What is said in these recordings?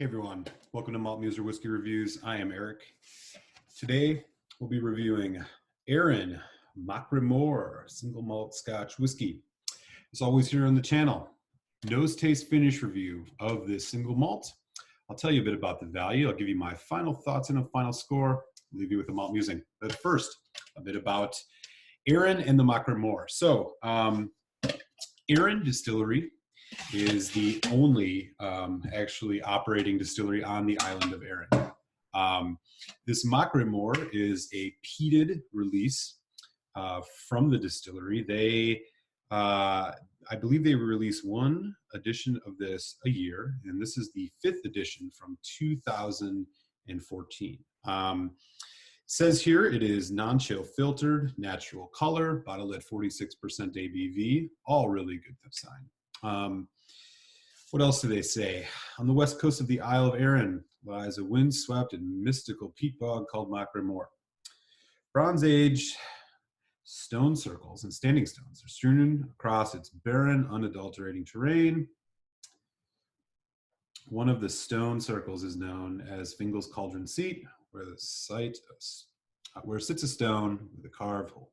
Hey everyone, welcome to Malt Muser Whiskey Reviews. I am Eric. Today we'll be reviewing Arran Machrie Moor single malt Scotch whiskey. As always here on the channel, nose taste finish review of this single malt. I'll tell you a bit about the value. I'll give you my final thoughts and a final score. I'll leave you with a malt musing. But first, a bit about Arran and the Machrie Moor. So, Arran Distillery is the only actually operating distillery on the island of Arran. This Machrie Moor is a peated release from the distillery. They, I believe they release one edition of this a year, and this is the 5th edition from 2014. Says here it is non-chill filtered, natural color, bottled at 46% ABV, all really good sign. What else do they say? On the west coast of the Isle of Arran lies a windswept and mystical peat bog called Machrie Moor. Bronze Age stone circles and standing stones are strewn across its barren, unadulterating terrain. One of the stone circles is known as Fingal's Cauldron Seat, where sits a stone with a carved hole.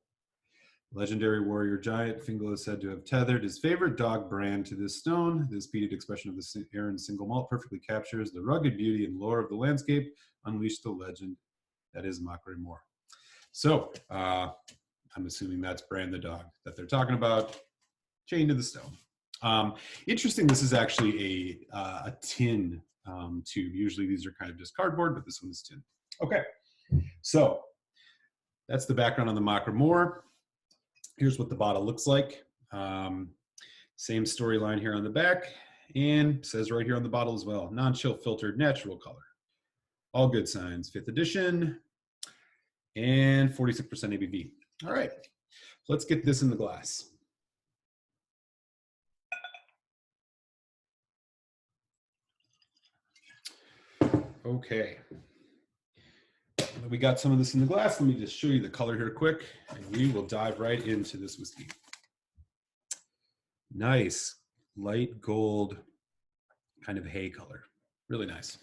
Legendary warrior giant Fingal is said to have tethered his favorite dog brand to this stone. This peated expression of the Arran single malt perfectly captures the rugged beauty and lore of the landscape, unleashed the legend that is Machrie Moor. So I'm assuming that's Bran the dog that they're talking about, chained to the stone. Interesting, this is actually a tin tube. Usually these are kind of just cardboard, but this one is tin. Okay, so that's the background on the Machrie Moor. Here's what the bottle looks like. Same storyline here on the back, and says right here on the bottle as well, non-chill filtered, natural color. All good signs, 5th edition, and 46% ABV. All right, let's get this in the glass. Okay. We got some of this in the glass. Let me just show you the color here quick, and we will dive right into this whiskey. Nice, light gold, kind of hay color. Really nice.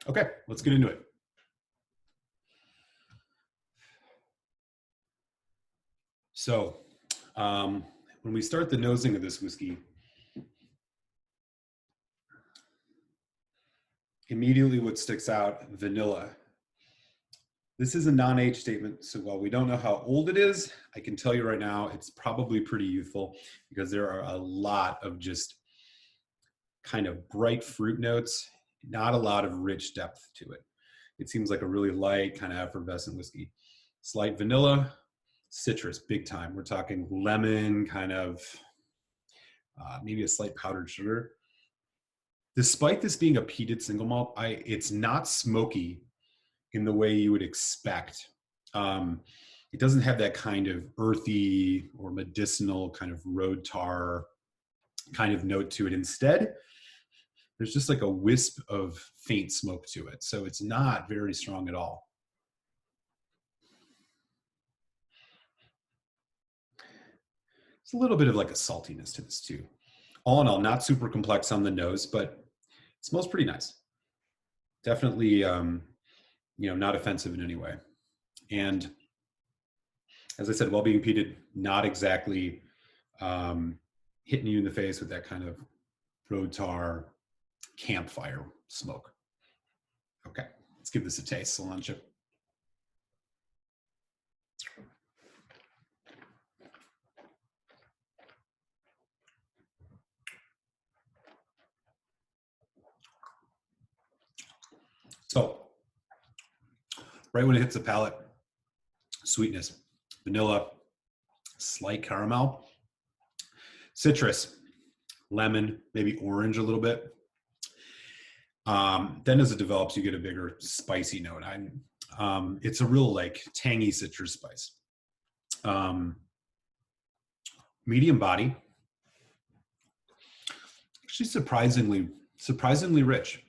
Okay, let's get into it. So, when we start the nosing of this whiskey, immediately what sticks out, vanilla. This is a non-age statement, so while we don't know how old it is, I can tell you right now it's probably pretty youthful because there are a lot of just kind of bright fruit notes, not a lot of rich depth to it. It seems like a really light, kind of effervescent whiskey. Slight vanilla, citrus, big time. We're talking lemon, kind of maybe a slight powdered sugar. Despite this being a peated single malt, it's not smoky in the way you would expect. It doesn't have that kind of earthy or medicinal kind of road tar kind of note to it. Instead, there's just like a wisp of faint smoke to it. So it's not very strong at all. It's a little bit of like a saltiness to this too. All in all, not super complex on the nose, but it smells pretty nice. Definitely, not offensive in any way. And as I said, while being peated, not exactly hitting you in the face with that kind of road tar campfire smoke. Okay, let's give this a taste. Cilantro. So, right when it hits the palate, sweetness, vanilla, slight caramel, citrus, lemon, maybe orange a little bit. Then as it develops, you get a bigger spicy note. It's a real like tangy citrus spice. Medium body, actually surprisingly rich.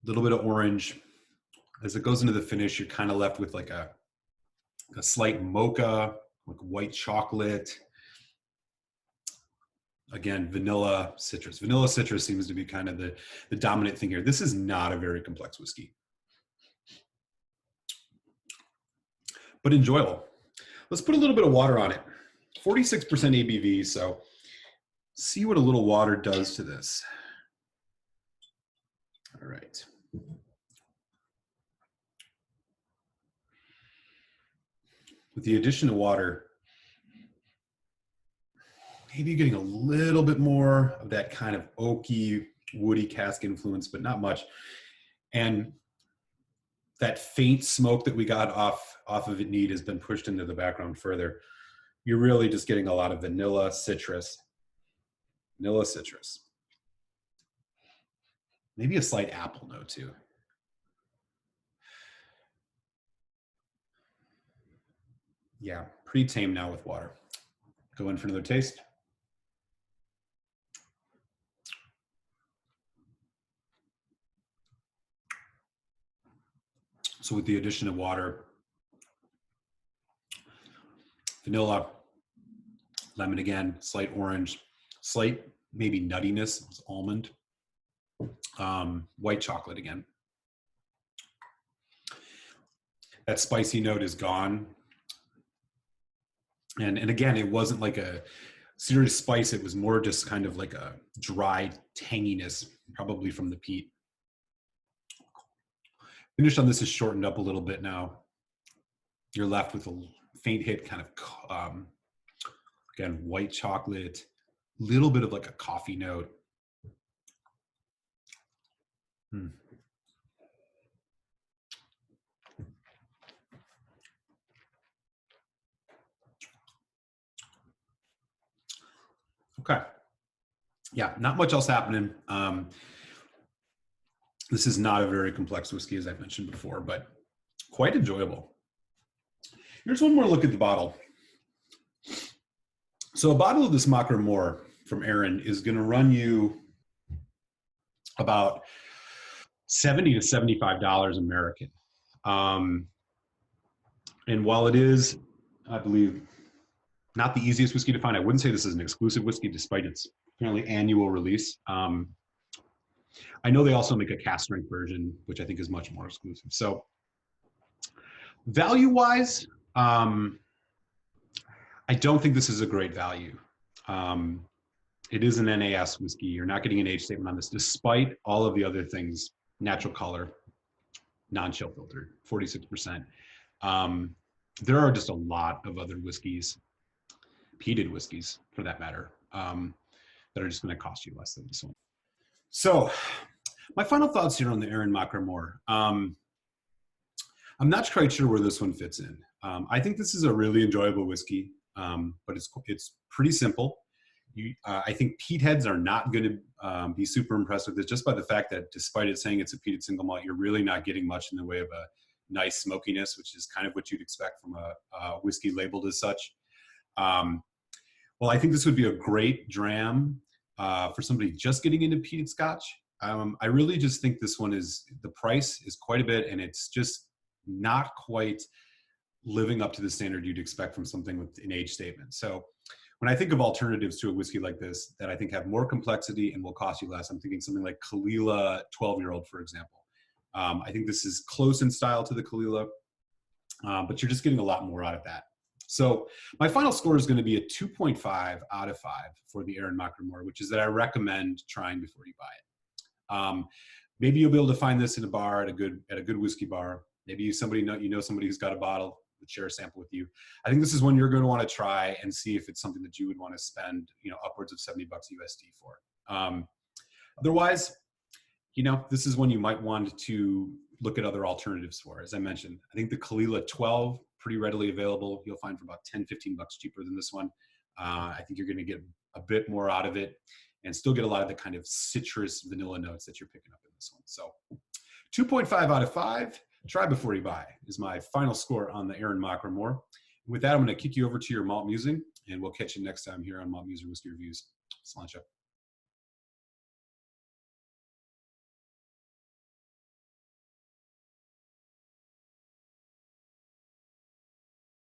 Little bit of orange. As it goes into the finish, you're kind of left with like a slight mocha, like white chocolate. Again, vanilla citrus. Vanilla citrus seems to be kind of the dominant thing here. This is not a very complex whiskey, but enjoyable. Let's put a little bit of water on it. 46% ABV, so see what a little water does to this. All right. With the addition of water, maybe getting a little bit more of that kind of oaky, woody cask influence, but not much. And that faint smoke that we got off of it neat has been pushed into the background further. You're really just getting a lot of vanilla citrus. Vanilla citrus. Maybe a slight apple note too. Yeah, pretty tame now with water. Go in for another taste. So with the addition of water, vanilla, lemon again, slight orange, slight maybe nuttiness, almond, white chocolate again. That spicy note is gone. And again, it wasn't like a serious spice. It was more just kind of like a dry tanginess, probably from the peat. Finish on this is shortened up a little bit now. You're left with a faint hit, kind of, again, white chocolate, little bit of like a coffee note. Okay. Yeah, not much else happening. This is not a very complex whiskey, as I mentioned before, but quite enjoyable. Here's one more look at the bottle. So a bottle of this Machrie Moor from Arran is going to run you about $70 to $75 American. And while it is, I believe, not the easiest whiskey to find, I wouldn't say this is an exclusive whiskey, despite its apparently annual release. I know they also make a cask strength version, which I think is much more exclusive. So value-wise, I don't think this is a great value. It is an NAS whiskey. You're not getting an age statement on this, despite all of the other things: natural color, non-chill filtered, 46%. There are just a lot of other whiskeys, peated whiskeys for that matter, that are just going to cost you less than this one. So my final thoughts here on the Arran Machrie Moor. I'm not quite sure where this one fits in. I think this is a really enjoyable whiskey, but it's pretty simple. I think peat heads are not going to be super impressed with this, just by the fact that despite it saying it's a peated single malt, you're really not getting much in the way of a nice smokiness, which is kind of what you'd expect from a whiskey labeled as such. Well, I think this would be a great dram for somebody just getting into peated Scotch. I really just think this one the price is quite a bit, and it's just not quite living up to the standard you'd expect from something with an age statement. So when I think of alternatives to a whiskey like this that I think have more complexity and will cost you less, I'm thinking something like Kalila 12-year-old, for example. I think this is close in style to the Kalila, but you're just getting a lot more out of that. So my final score is going to be a 2.5 out of 5 for the Arran Machrie Moor, which is that I recommend trying before you buy it. Maybe you'll be able to find this in a bar at a good whiskey bar. Maybe you know somebody who's got a bottle, would share a sample with you. I think this is one you're going to want to try and see if it's something that you would want to spend, upwards of $70 USD for. Otherwise, this is one you might want to look at other alternatives for. As I mentioned, I think the Kalila 12, pretty readily available. You'll find for about $10, $15 cheaper than this one. I think you're going to get a bit more out of it and still get a lot of the kind of citrus vanilla notes that you're picking up in this one. So 2.5 out of 5, try before you buy is my final score on the Arran Machrie Moor. With that, I'm going to kick you over to your malt musing, and we'll catch you next time here on Malt Muser Whiskey Reviews. Sláinte.